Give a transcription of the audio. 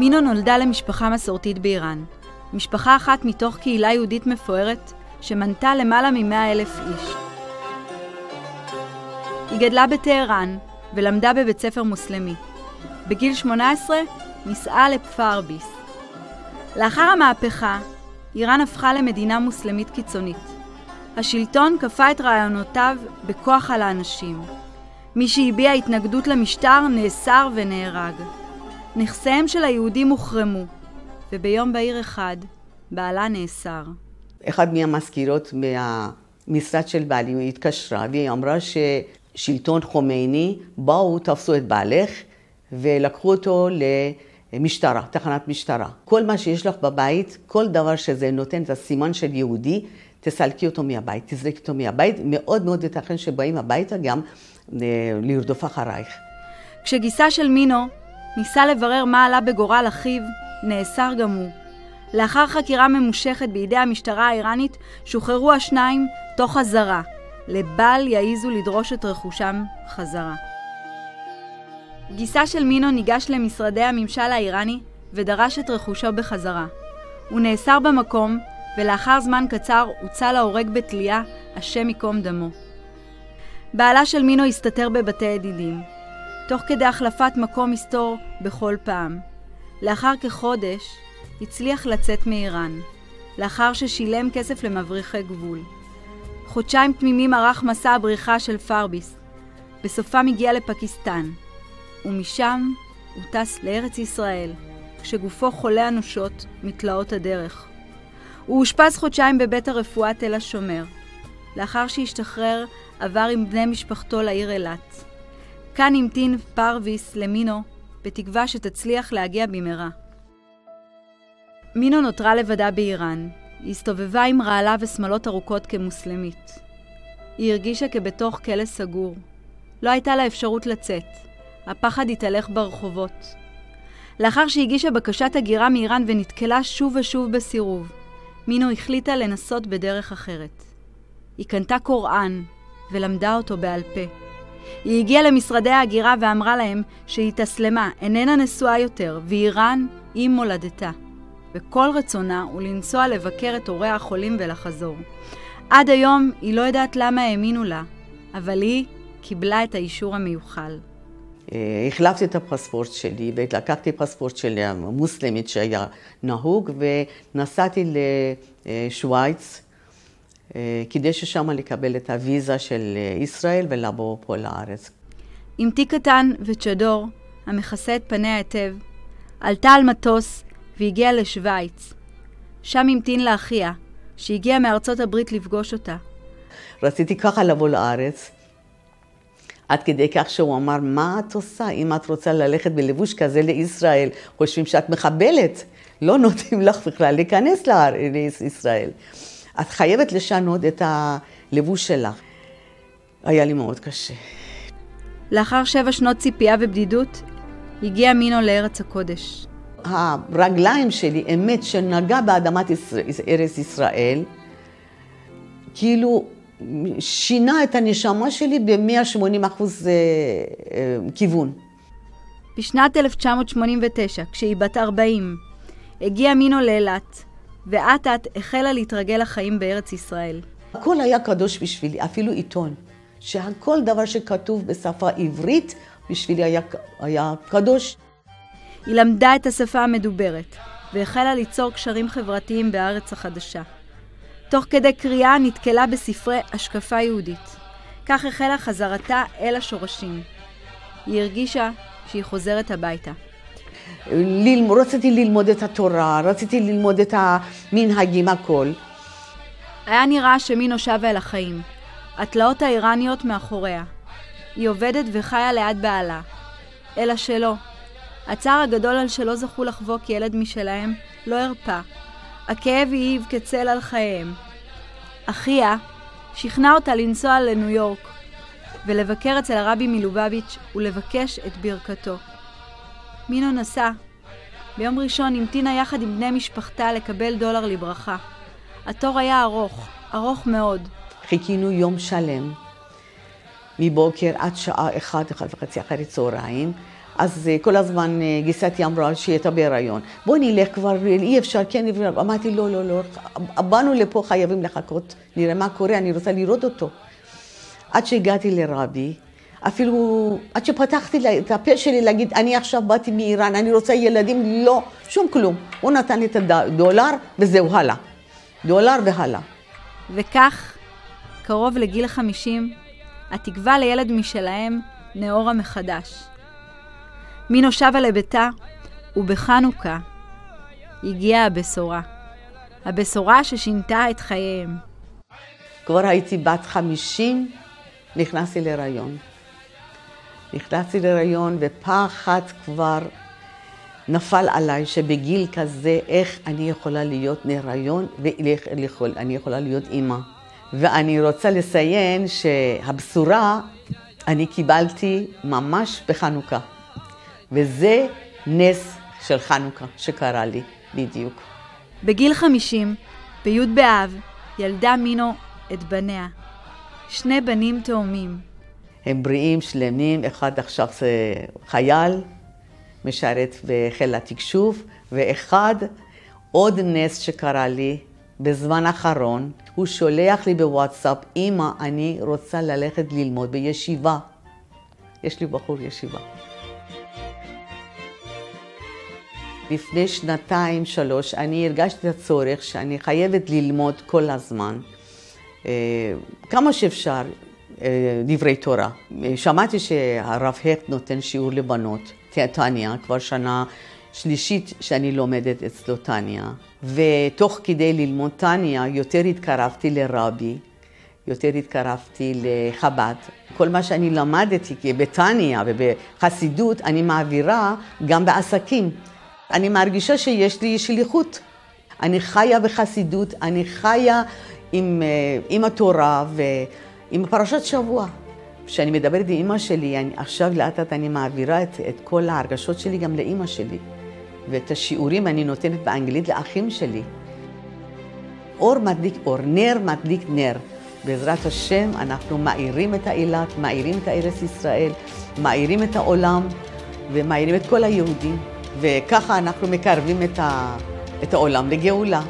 מינו נולדה למשפחה מסורתית באיראן. משפחה אחת מתוך קהילה יהודית מפוארת שמנתה למעלה מ100,000 איש. היא גדלה בטהרן ולמדה בבית ספר מוסלמי. בגיל 18 נישאה לפרביס. לאחר המהפכה, איראן הפכה למדינה מוסלמית קיצונית. השלטון כפה את רעיונותיו בכוח על האנשים. מי שהביע התנגדות למשטר נאסר ונהרג. נכסיהם של היהודים הוחרמו, וביום בהיר אחד בעלה נאסר. אחד מהמזכירות מהמשרד של בעלי התקשרה והיא אמרה ששלטון חומייני באו, תפסו את בעלך ולקחו אותו למשטרה, תחנת משטרה. כל מה שיש לך בבית, כל דבר שזה נותן את הסימן של יהודי, תסלקי אותו מהבית, תזרקי אותו מהבית. מאוד מאוד ייתכן שבאים הביתה גם לרדוף אחרייך. כשגיסה של מינו ניסה לברר מה עלה בגורל אחיו, נאסר גם הוא. לאחר חקירה ממושכת בידי המשטרה האיראנית, שוחררו השניים תוך אזהרה. לבל יעיזו לדרוש את רכושם חזרה. גיסה של מינו ניגש למשרדי הממשל האיראני ודרש את רכושו בחזרה. הוא נאסר במקום, ולאחר זמן קצר הוצא להורג בתלייה, השם ייקום דמו. בעלה של מינו הסתתר בבתי ידידים, תוך כדי החלפת מקום מסתור בכל פעם. לאחר כחודש הצליח לצאת מאיראן, לאחר ששילם כסף למבריחי גבול. חודשיים תמימים ערך מסע הבריחה של פרביס. בסופם הגיע לפקיסטן, ומשם הוא טס לארץ ישראל, כשגופו חולה אנושות מתלאות הדרך. הוא אושפז חודשיים בבית הרפואה תל השומר. לאחר שהשתחרר, עבר עם בני משפחתו לעיר אילת. כאן המתין פרביס למינו, בתקווה שתצליח להגיע במהרה. מינו נותרה לבדה באיראן. היא הסתובבה עם רעלה ושמלות ארוכות כמוסלמית. היא הרגישה כבתוך כלא סגור. לא הייתה לה אפשרות לצאת. הפחד התהלך ברחובות. לאחר שהגישה בקשת הגירה מאיראן ונתקלה שוב ושוב בסירוב, מינו החליטה לנסות בדרך אחרת. היא קנתה קוראן ולמדה אותו בעל פה. היא הגיעה למשרדי ההגירה ואמרה להם שהיא תסלמה, איננה נשואה יותר, ואיראן היא מולדתה. וכל רצונה הוא לנסוע לבקר את הוריה החולים ולחזור. עד היום היא לא יודעת למה האמינו לה, אבל היא קיבלה את האישור המיוחל. החלפתי את הפספורט שלי ולקחתי פספורט של המוסלמית שהיה נהוג ונסעתי לשוויץ כדי ששם לקבל את הוויזה של ישראל ולבוא פה לארץ. עם תיק קטן וצ'דור המכסה את פניה היטב, עלתה על מטוס והגיעה לשוויץ. שם המתין לאחיה, שהגיע מארצות הברית לפגוש אותה. רציתי ככה לבוא לארץ, עד כדי כך שהוא אמר, מה את עושה? אם את רוצה ללכת בלבוש כזה לישראל, חושבים שאת מחבלת, לא נותנים לך בכלל להיכנס לישראל. את חייבת לשנות את הלבוש שלך. היה לי מאוד קשה. לאחר 7 שנות ציפייה ובדידות, הגיע מינו לארץ הקודש. הרגליים שלי, אמת, שנגע באדמת ארץ ישראל, כאילו שינה את הנשמה שלי ב-180% כיוון. בשנת 1989, כשהיא בת 40, הגיע מינו לאילת, ואט-אט החלה להתרגל לחיים בארץ ישראל. הכל היה קדוש בשבילי, אפילו עיתון. שכל דבר שכתוב בשפה עברית, בשבילי היה קדוש. היא למדה את השפה המדוברת, והחלה ליצור קשרים חברתיים בארץ החדשה. תוך כדי קריאה נתקלה בספרי השקפה יהודית. כך החלה חזרתה אל השורשים. היא הרגישה שהיא חוזרת הביתה. רציתי ללמוד את התורה, רציתי ללמוד את המנהגים, הכל. היה נראה שמינו שבה אל החיים. התלאות האיראניות מאחוריה. היא עובדת וחיה ליד בעלה. אלא שלא. הצער הגדול על שלא זכו לחבוק ילד משלהם לא הרפה. הכאב העיב כצל על חייהם. אחיה שכנע אותה לנסוע לניו יורק ולבקר אצל הרבי מלובביץ' ולבקש את ברכתו. מינו נסע. ביום ראשון המתינה יחד עם בני משפחתה לקבל $1 לברכה. התור היה ארוך, ארוך מאוד. חיכינו יום שלם, מבוקר עד שעה 1:30 אחרי צהריים, אז כל הזמן גיסתי אמרה שהיא הייתה בהיריון. בוא נלך כבר, אי אפשר, כן, אמרתי לא, לא, לא, באנו לפה, חייבים לחכות, נראה מה קורה, אני רוצה לראות אותו. עד שהגעתי לרבי, אפילו עד שפתחתי את הפה שלי להגיד, אני עכשיו באתי מאיראן, אני רוצה ילדים, לא, שום כלום. הוא נתן לי את הדולר וזהו, הלאה. דולר והלאה. וכך, קרוב לגיל 50, התקווה לילד משלהם נאורה מחדש. מינו שבה לביתה, ובחנוכה הגיעה הבשורה. הבשורה ששינתה את חייהם. כבר הייתי בת 50, נכנסתי להיריון. ופחד כבר נפל עליי שבגיל כזה, איך אני יכולה להיות להיריון ואני יכולה להיות אימא. ואני רוצה לציין שהבשורה אני קיבלתי ממש בחנוכה. וזה נס של חנוכה שקרה לי בדיוק. בגיל 50, בי' באב, ילדה מינו את בניה. 2 בנים תאומים. הם בריאים, שלמים, אחד עכשיו זה חייל, משרת בחיל התקשוב, ואחד עוד נס שקרה לי בזמן האחרון, הוא שולח לי בוואטסאפ, אמא, אני רוצה ללכת ללמוד בישיבה. יש לי בחור ישיבה. לפני 2-3 אני הרגשתי את הצורך שאני חייבת ללמוד כל הזמן, כמה שאפשר, דברי תורה. שמעתי שהרב הקט נותן שיעור לבנות, טניה, כבר שנה שלישית שאני לומדת אצלו טניה. ותוך כדי ללמוד טניה יותר התקרבתי לרבי, יותר התקרבתי לחב"ד. כל מה שאני למדתי בטניה ובחסידות אני מעבירה גם בעסקים. אני מרגישה שיש לי שליחות. אני חיה בחסידות, אני חיה עם התורה ועם פרשת שבוע. כשאני מדברת עם אמא שלי, עכשיו לאט אני מעבירה את כל ההרגשות שלי גם לאמא שלי. ואת השיעורים אני נותנת באנגלית לאחים שלי. אור מדליק אור, נר מדליק נר. בעזרת השם אנחנו מאירים את האילת, מאירים את ארץ ישראל, מאירים את העולם ומאירים את כל היהודים. וככה אנחנו מקרבים את העולם לגאולה.